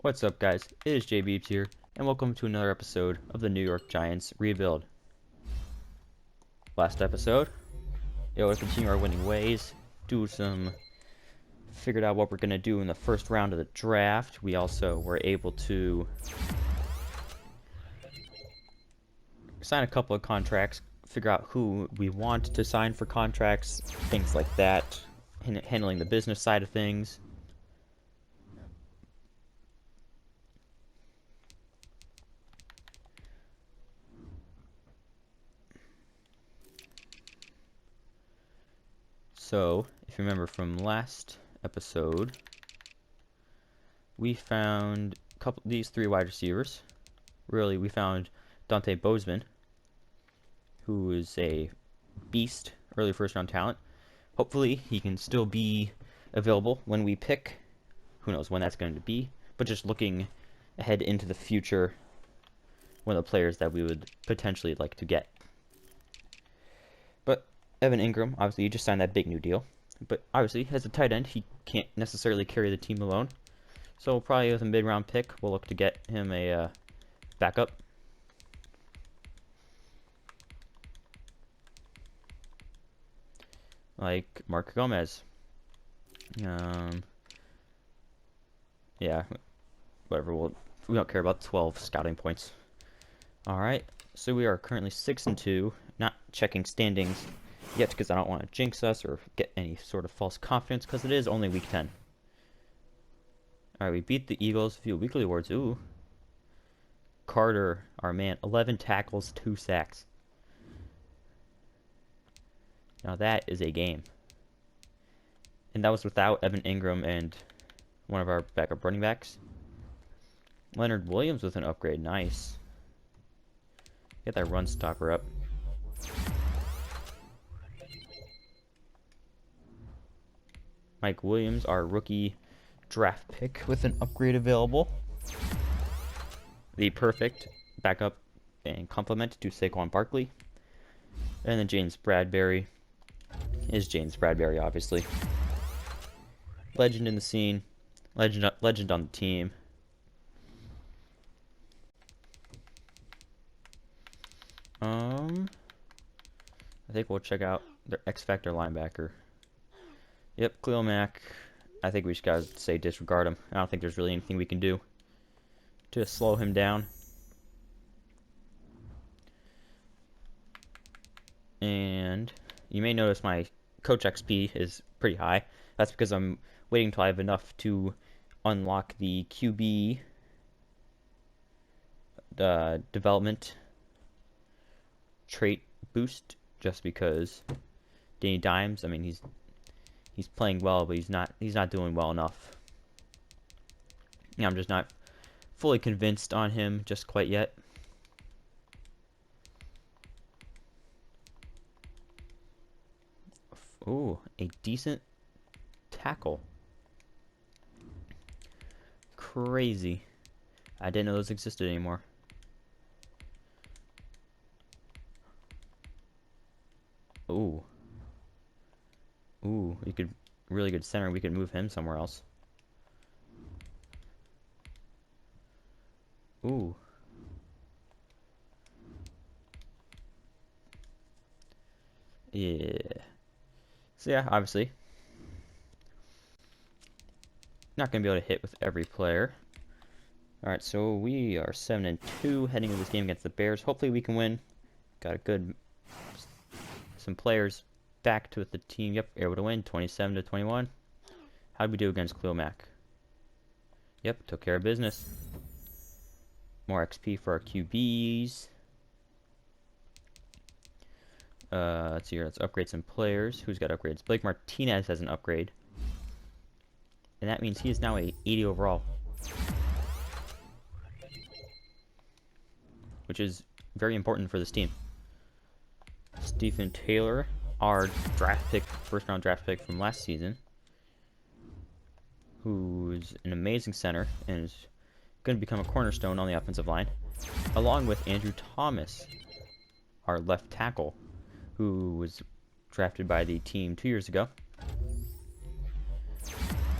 What's up, guys? It is JBeebs here, and welcome to another episode of the New York Giants Rebuild. Last episode, to continue our winning ways, figured out what we're going to do in the first round of the draft. We also were able to sign a couple of contracts, figure out who we want to sign for contracts, things like that, handling the business side of things. So, if you remember from last episode, we found these three wide receivers. Really, we found Dante Bozeman, who is a beast, early first-round talent. Hopefully, he can still be available when we pick. Who knows when that's going to be, but just looking ahead into the future, one of the players that we would potentially like to get. But Evan Ingram, obviously, he just signed that big new deal. But obviously, as a tight end, he can't necessarily carry the team alone. So probably with a mid-round pick, we'll look to get him a backup. Like Mark Gomez. Yeah, whatever. We don't care about 12 scouting points. All right, so we are currently 6-2. Not checking standings yet because I don't want to jinx us or get any sort of false confidence because it is only week 10. All right, we beat the Eagles. A few weekly awards. Ooh. Carter, our man, 11 tackles, 2 sacks. Now that is a game. And that was without Evan Ingram and one of our backup running backs. Leonard Williams with an upgrade. Nice. Get that run stopper up. Mike Williams, our rookie draft pick with an upgrade available. The perfect backup and complement to Saquon Barkley. And then James Bradberry is James Bradberry, obviously. Legend in the scene. Legend on the team. I think we'll check out their X Factor linebacker. Yep, Khalil Mack. I think we just gotta say disregard him. I don't think there's really anything we can do to slow him down. And you may notice my coach XP is pretty high. That's because I'm waiting until I have enough to unlock the QB development trait boost. Just because Danny Dimes, I mean, he's playing well, but he's not doing well enough. Yeah, I'm just not fully convinced on him just quite yet. Ooh, a decent tackle. Crazy. I didn't know those existed anymore. Ooh. Ooh, you could really good center. We could move him somewhere else. Ooh. Yeah. So yeah, obviously, not gonna be able to hit with every player. All right, so we are 7-2 heading into this game against the Bears. Hopefully, we can win. Got some players back to the team. Yep, able to win 27-21. How'd we do against Khalil Mack? Yep, took care of business. More XP for our QBs. Let's see here. Let's upgrade some players. Who's got upgrades? Blake Martinez has an upgrade. And that means he is now a 80 overall. Which is very important for this team. Stephen Taylor, our first round draft pick from last season, who's an amazing center and is going to become a cornerstone on the offensive line, along with Andrew Thomas, our left tackle, who was drafted by the team 2 years ago.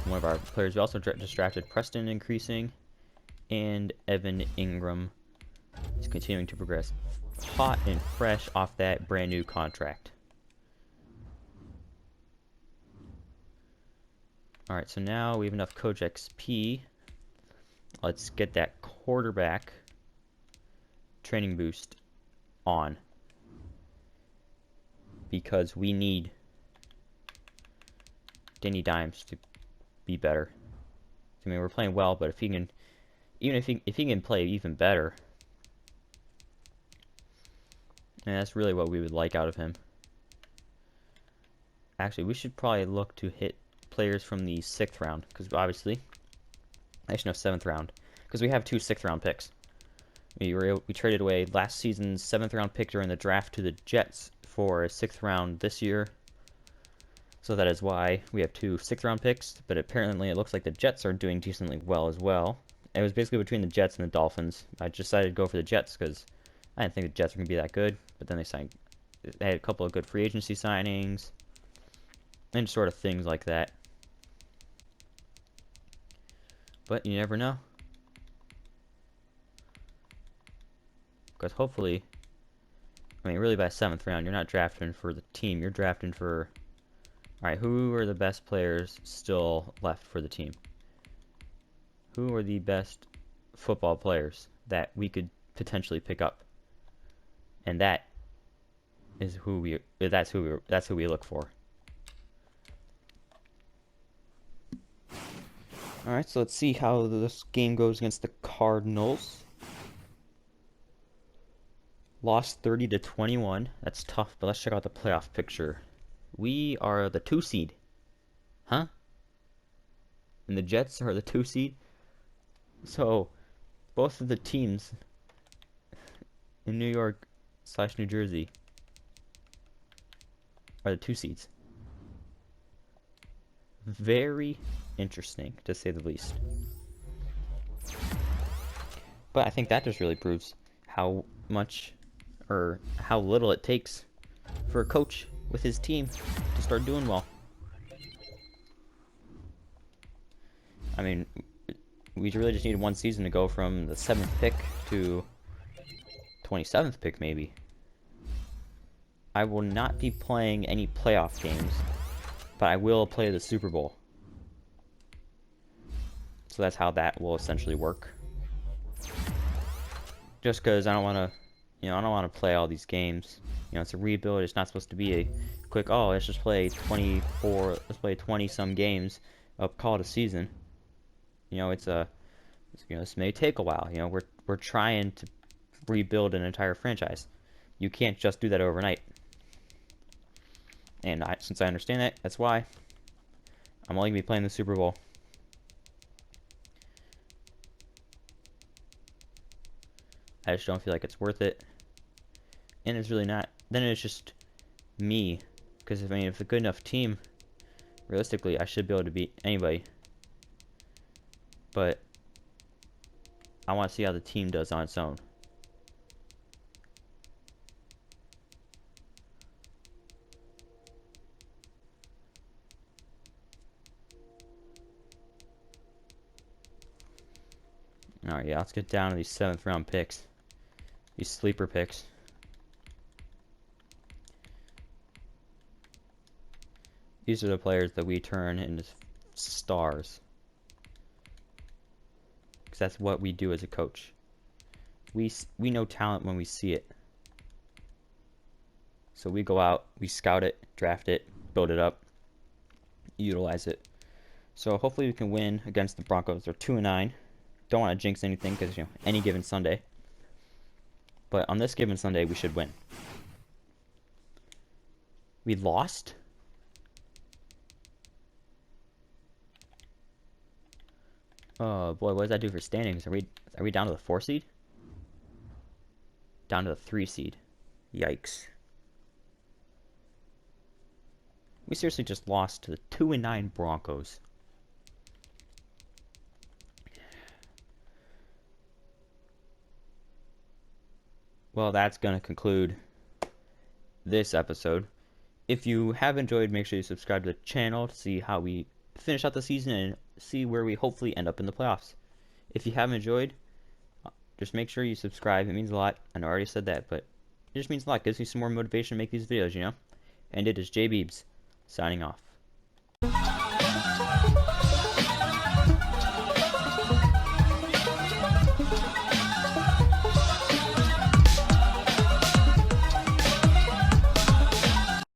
One of our players we also just drafted, Preston Increasing, and Evan Ingram is continuing to progress. Hot and fresh off that brand new contract. Alright, so now we have enough Coach XP. Let's get that quarterback training boost on. Because we need Danny Dimes to be better. I mean, we're playing well, but if he can, even if he can play even better, and that's really what we would like out of him. Actually, we should probably look to hit players from the 6th round, because obviously, actually no, 7th round, because we have 2 6th round picks. We traded away last season's 7th round pick during the draft to the Jets for a 6th round this year. So that is why we have 2 6th round picks, but apparently it looks like the Jets are doing decently well as well. It was basically between the Jets and the Dolphins. I decided to go for the Jets because I didn't think the Jets were going to be that good, but then they had a couple of good free agency signings and sort of things like that. But you never know. Because hopefully, I mean, really by 7th round, you're not drafting for the team, you're drafting for... Alright, who are the best players still left for the team? Who are the best football players that we could potentially pick up? And that's who we look for. Alright, so let's see how this game goes against the Cardinals. Lost 30-21. That's tough, but let's check out the playoff picture. We are the 2 seed. Huh? And the Jets are the 2 seed? So, both of the teams in New York / New Jersey are the 2 seeds. Very interesting, to say the least. But I think that just really proves how much or how little it takes for a coach with his team to start doing well. I mean, we really just needed 1 season to go from the 7th pick to 27th pick, maybe. I will not be playing any playoff games, but I will play the Super Bowl. So that's how that will essentially work. Just because I don't want to, I don't want to play all these games. It's a rebuild. It's not supposed to be a quick, oh, let's just play 20 some games, call it a season. This may take a while. We're trying to rebuild an entire franchise. You can't just do that overnight. And since I understand that, that's why I'm only going to be playing the Super Bowl. I just don't feel like it's worth it. And it's really not. Then it's just me. Because, if a good enough team, realistically, I should be able to beat anybody. But I want to see how the team does on its own. Alright, yeah, let's get down to these 7th round picks. These sleeper picks. These are the players that we turn into stars. Because that's what we do as a coach. We know talent when we see it. So we go out, we scout it, draft it, build it up, utilize it. So hopefully we can win against the Broncos. They're 2-9. Don't want to jinx anything because, any given Sunday. But on this given Sunday, we should win. We lost? Oh boy, what does that do for standings? Are we down to the 4 seed? Down to the 3 seed. Yikes. We seriously just lost to the 2-9 Broncos. Well, that's going to conclude this episode. If you have enjoyed, make sure you subscribe to the channel to see how we finish out the season and see where we hopefully end up in the playoffs. If you have enjoyed, just make sure you subscribe. It means a lot. I know I already said that, but it just means a lot. Gives me some more motivation to make these videos, you know? And it is JBeebs, signing off.